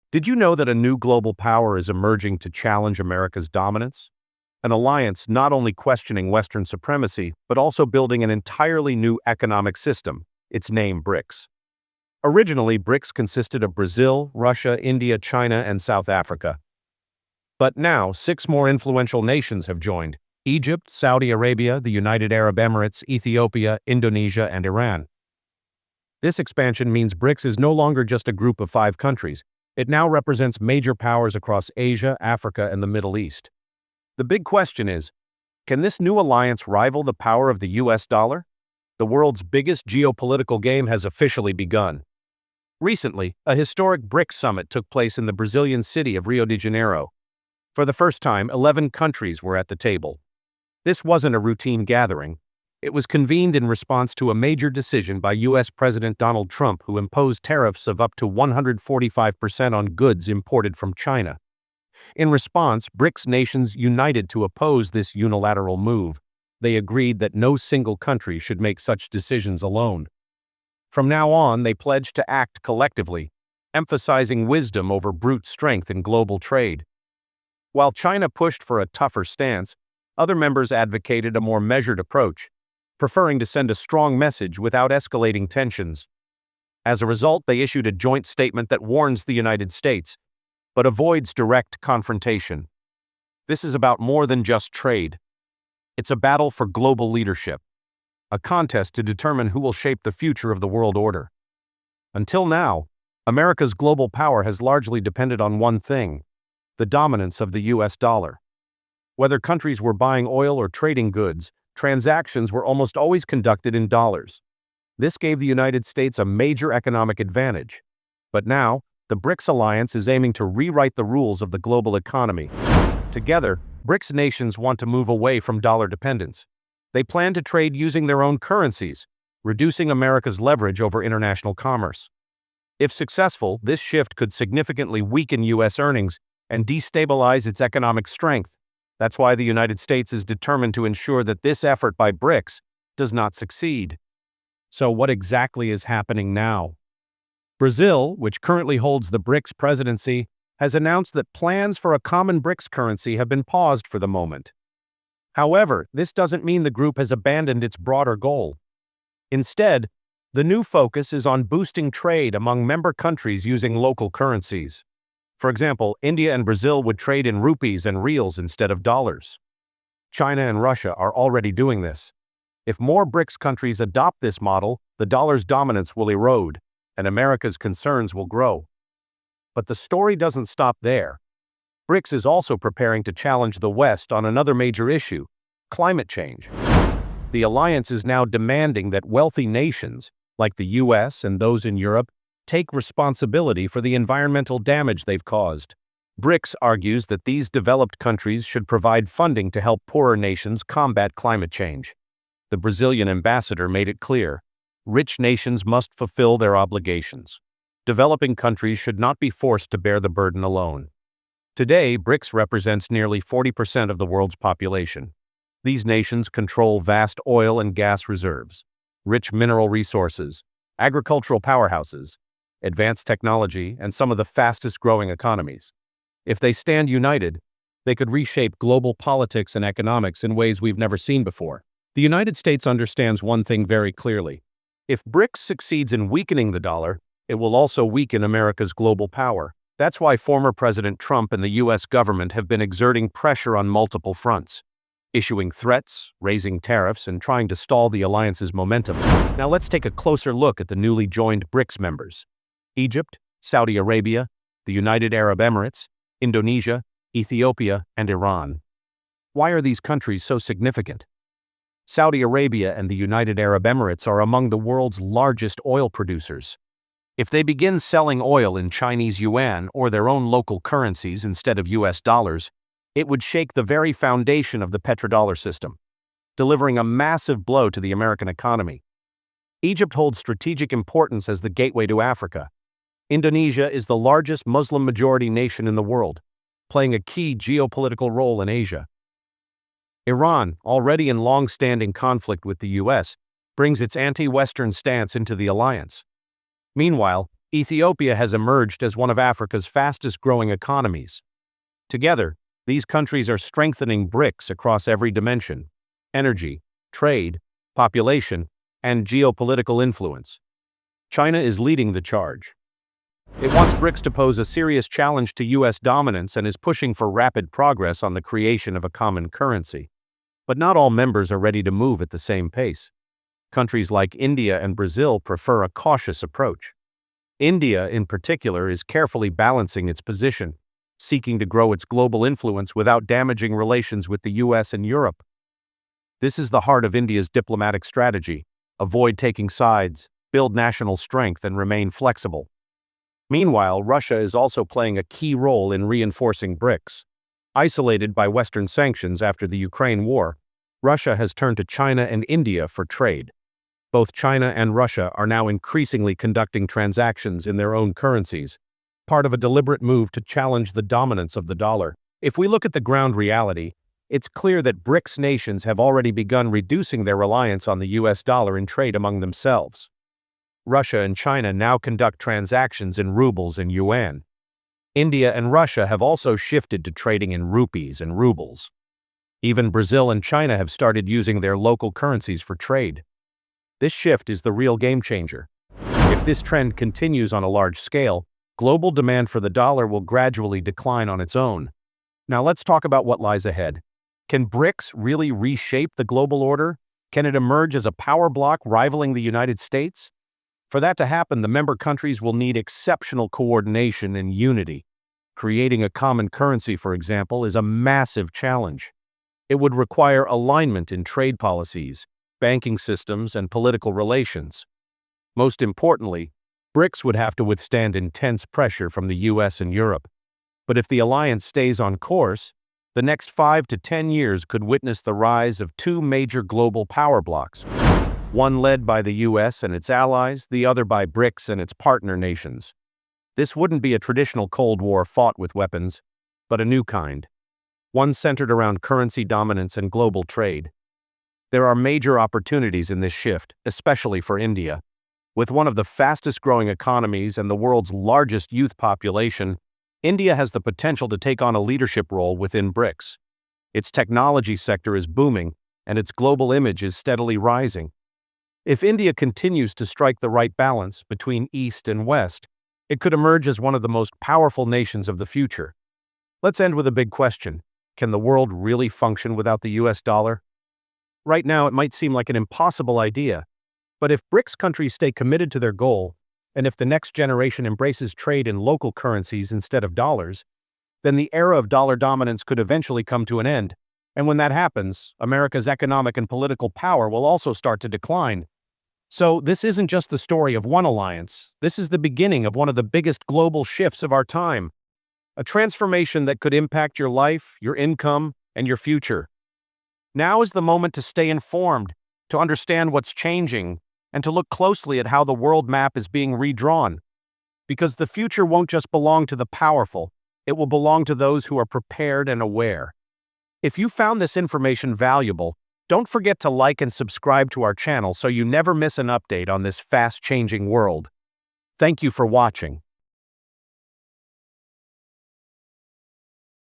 Did you know that a new global power is emerging to challenge America's dominance? An alliance not only questioning Western supremacy, but also building an entirely new economic system, its name BRICS. Originally, BRICS consisted of Brazil, Russia, India, China, and South Africa. But now, six more influential nations have joined: Egypt, Saudi Arabia, the United Arab Emirates, Ethiopia, Indonesia, and Iran. This expansion means BRICS is no longer just a group of 5 countries. It now represents major powers across Asia, Africa, and the Middle East. The big question is, can this new alliance rival the power of the US dollar? The world's biggest geopolitical game has officially begun. Recently, a historic BRICS summit took place in the Brazilian city of Rio de Janeiro. For the first time, 11 countries were at the table. This wasn't a routine gathering. It was convened in response to a major decision by U.S. President Donald Trump, who imposed tariffs of up to 145% on goods imported from China. In response, BRICS nations united to oppose this unilateral move. They agreed that no single country should make such decisions alone. From now on, they pledged to act collectively, emphasizing wisdom over brute strength in global trade. While China pushed for a tougher stance, other members advocated a more measured approach, preferring to send a strong message without escalating tensions. As a result, they issued a joint statement that warns the United States, but avoids direct confrontation. This is about more than just trade. It's a battle for global leadership, a contest to determine who will shape the future of the world order. Until now, America's global power has largely depended on one thing: the dominance of the US dollar. Whether countries were buying oil or trading goods, transactions were almost always conducted in dollars. This gave the United States a major economic advantage. But now, the BRICS alliance is aiming to rewrite the rules of the global economy. Together, BRICS nations want to move away from dollar dependence. They plan to trade using their own currencies, reducing America's leverage over international commerce. If successful, this shift could significantly weaken U.S. earnings and destabilize its economic strength. That's why the United States is determined to ensure that this effort by BRICS does not succeed. So what exactly is happening now? Brazil, which currently holds the BRICS presidency, has announced that plans for a common BRICS currency have been paused for the moment. However, this doesn't mean the group has abandoned its broader goal. Instead, the new focus is on boosting trade among member countries using local currencies. For example, India and Brazil would trade in rupees and reals instead of dollars. China and Russia are already doing this. If more BRICS countries adopt this model, the dollar's dominance will erode, and America's concerns will grow. But the story doesn't stop there. BRICS is also preparing to challenge the West on another major issue: climate change. The alliance is now demanding that wealthy nations, like the US and those in Europe, take responsibility for the environmental damage they've caused. BRICS argues that these developed countries should provide funding to help poorer nations combat climate change. The Brazilian ambassador made it clear: rich nations must fulfill their obligations. Developing countries should not be forced to bear the burden alone. Today, BRICS represents nearly 40% of the world's population. These nations control vast oil and gas reserves, rich mineral resources, agricultural powerhouses, advanced technology, and some of the fastest-growing economies. If they stand united, they could reshape global politics and economics in ways we've never seen before. The United States understands one thing very clearly: if BRICS succeeds in weakening the dollar, it will also weaken America's global power. That's why former President Trump and the U.S. government have been exerting pressure on multiple fronts, issuing threats, raising tariffs, and trying to stall the alliance's momentum. Now let's take a closer look at the newly joined BRICS members: Egypt, Saudi Arabia, the United Arab Emirates, Indonesia, Ethiopia, and Iran. Why are these countries so significant? Saudi Arabia and the United Arab Emirates are among the world's largest oil producers. If they begin selling oil in Chinese yuan or their own local currencies instead of US dollars, it would shake the very foundation of the petrodollar system, delivering a massive blow to the American economy. Egypt holds strategic importance as the gateway to Africa. Indonesia is the largest Muslim-majority nation in the world, playing a key geopolitical role in Asia. Iran, already in long-standing conflict with the US, brings its anti-Western stance into the alliance. Meanwhile, Ethiopia has emerged as one of Africa's fastest-growing economies. Together, these countries are strengthening BRICS across every dimension: energy, trade, population, and geopolitical influence. China is leading the charge. It wants BRICS to pose a serious challenge to U.S. dominance and is pushing for rapid progress on the creation of a common currency. But not all members are ready to move at the same pace. Countries like India and Brazil prefer a cautious approach. India, in particular, is carefully balancing its position, seeking to grow its global influence without damaging relations with the US and Europe. This is the heart of India's diplomatic strategy: avoid taking sides, build national strength, and remain flexible. Meanwhile, Russia is also playing a key role in reinforcing BRICS. Isolated by Western sanctions after the Ukraine war, Russia has turned to China and India for trade. Both China and Russia are now increasingly conducting transactions in their own currencies, part of a deliberate move to challenge the dominance of the dollar. If we look at the ground reality, it's clear that BRICS nations have already begun reducing their reliance on the US dollar in trade among themselves. Russia and China now conduct transactions in rubles and yuan. India and Russia have also shifted to trading in rupees and rubles. Even Brazil and China have started using their local currencies for trade. This shift is the real game changer. If this trend continues on a large scale, global demand for the dollar will gradually decline on its own. Now let's talk about what lies ahead. Can BRICS really reshape the global order? Can it emerge as a power bloc rivaling the United States? For that to happen, the member countries will need exceptional coordination and unity. Creating a common currency, for example, is a massive challenge. It would require alignment in trade policies, banking systems, and political relations. Most importantly, BRICS would have to withstand intense pressure from the US and Europe. But if the alliance stays on course, the next 5 to 10 years could witness the rise of two major global power blocs, one led by the US and its allies, the other by BRICS and its partner nations. This wouldn't be a traditional Cold War fought with weapons, but a new kind, one centered around currency dominance and global trade. There are major opportunities in this shift, especially for India. With one of the fastest-growing economies and the world's largest youth population, India has the potential to take on a leadership role within BRICS. Its technology sector is booming, and its global image is steadily rising. If India continues to strike the right balance between East and West, it could emerge as one of the most powerful nations of the future. Let's end with a big question. Can the world really function without the US dollar? Right now, it might seem like an impossible idea, but if BRICS countries stay committed to their goal, and if the next generation embraces trade in local currencies instead of dollars, then the era of dollar dominance could eventually come to an end. And when that happens, America's economic and political power will also start to decline. So this isn't just the story of one alliance. This is the beginning of one of the biggest global shifts of our time. A transformation that could impact your life, your income, and your future. Now is the moment to stay informed, to understand what's changing, and to look closely at how the world map is being redrawn. Because the future won't just belong to the powerful, it will belong to those who are prepared and aware. If you found this information valuable, don't forget to like and subscribe to our channel so you never miss an update on this fast-changing world. Thank you for watching.